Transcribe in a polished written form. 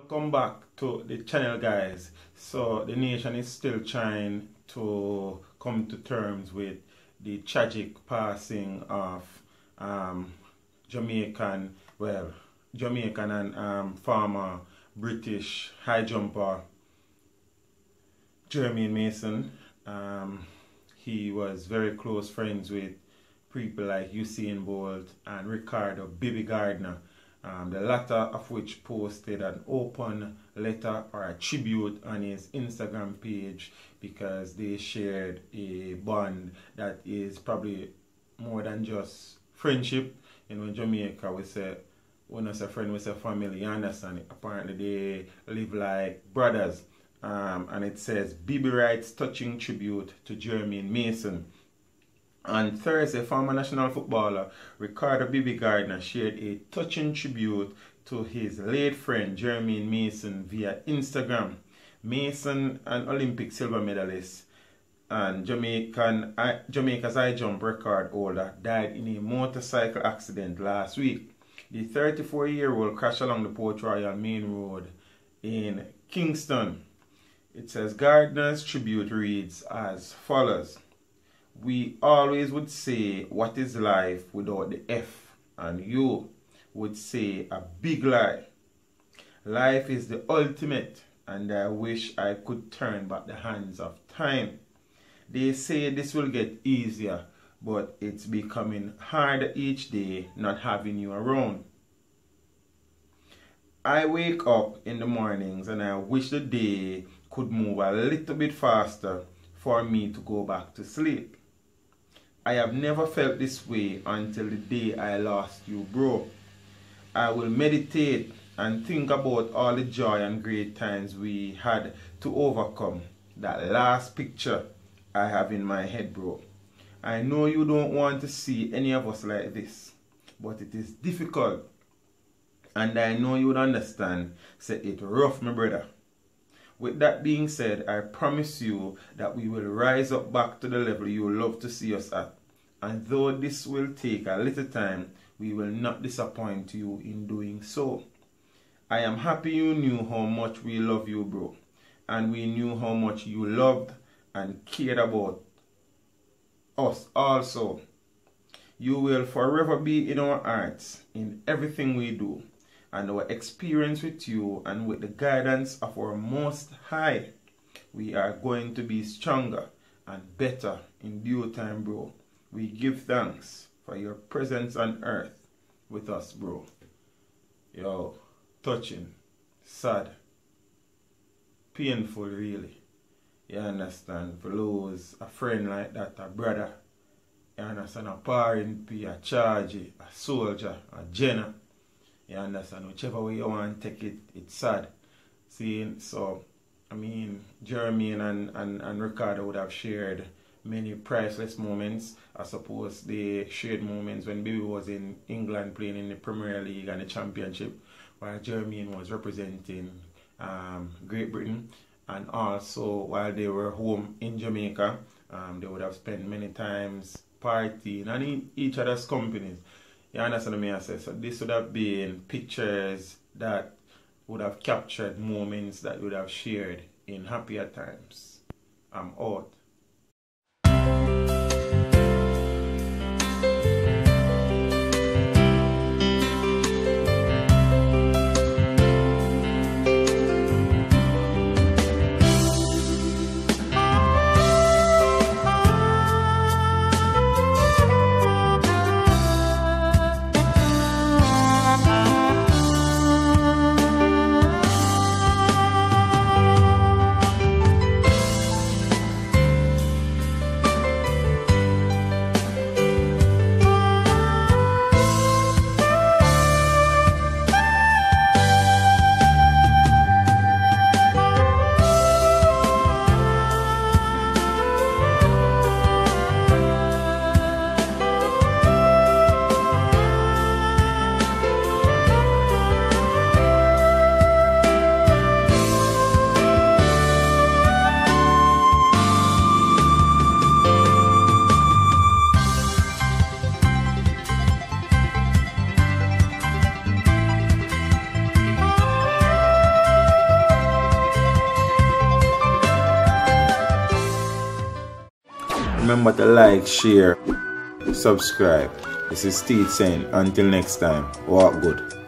Welcome back to the channel, guys. So the nation is still trying to come to terms with the tragic passing of Jamaican and former British high jumper Jermaine Mason. He was very close friends with people like Usain Bolt and Ricardo BIBI Gardner. The latter of which posted an open letter or a tribute on his Instagram page because they shared a bond that is probably more than just friendship. You know, in Jamaica we say, when I say friend, we say family, you understand? Apparently they live like brothers. And it says, BIBI writes touching tribute to Jermaine Mason. On Thursday, former national footballer Ricardo BIBI Gardner shared a touching tribute to his late friend Jermaine Mason via Instagram. Mason, an Olympic silver medalist and Jamaica's high jump record holder, died in a motorcycle accident last week. The 34-year-old crashed along the Port Royal Main Road in Kingston. It says Gardner's tribute reads as follows. We always would say, what is life without the F? And you would say a big lie. Life is the ultimate, and I wish I could turn back the hands of time. They say this will get easier, but it's becoming harder each day not having you around. I wake up in the mornings and I wish the day could move a little bit faster for me to go back to sleep. I have never felt this way until the day I lost you, bro. I will meditate and think about all the joy and great times we had to overcome. That last picture I have in my head, bro. I know you don't want to see any of us like this, but it is difficult. And I know you would understand. Say it rough, my brother. With that being said, I promise you that we will rise up back to the level you love to see us at. And though this will take a little time, we will not disappoint you in doing so. I am happy you knew how much we love you, bro. And we knew how much you loved and cared about us also. You will forever be in our hearts in everything we do. And our experience with you and with the guidance of our Most High, we are going to be stronger and better in due time, bro. We give thanks for your presence on earth with us, bro. Yo, touching, sad, painful, really. You understand? For lose a friend like that, a brother. You understand? A parent, a charge, a soldier, a general. You understand? Whichever way you want to take it, it's sad. See, so, I mean, Jermaine and Ricardo would have shared many priceless moments. I suppose they shared moments when BIBI was in England playing in the Premier League and the Championship, while Jermaine was representing Great Britain. And also, while they were home in Jamaica, they would have spent many times partying and in each other's companies. You understand what I say? So this would have been pictures that would have captured moments that would have shared in happier times. I'm out. Remember to like, share, subscribe. This is Steve saying, until next time, walk good.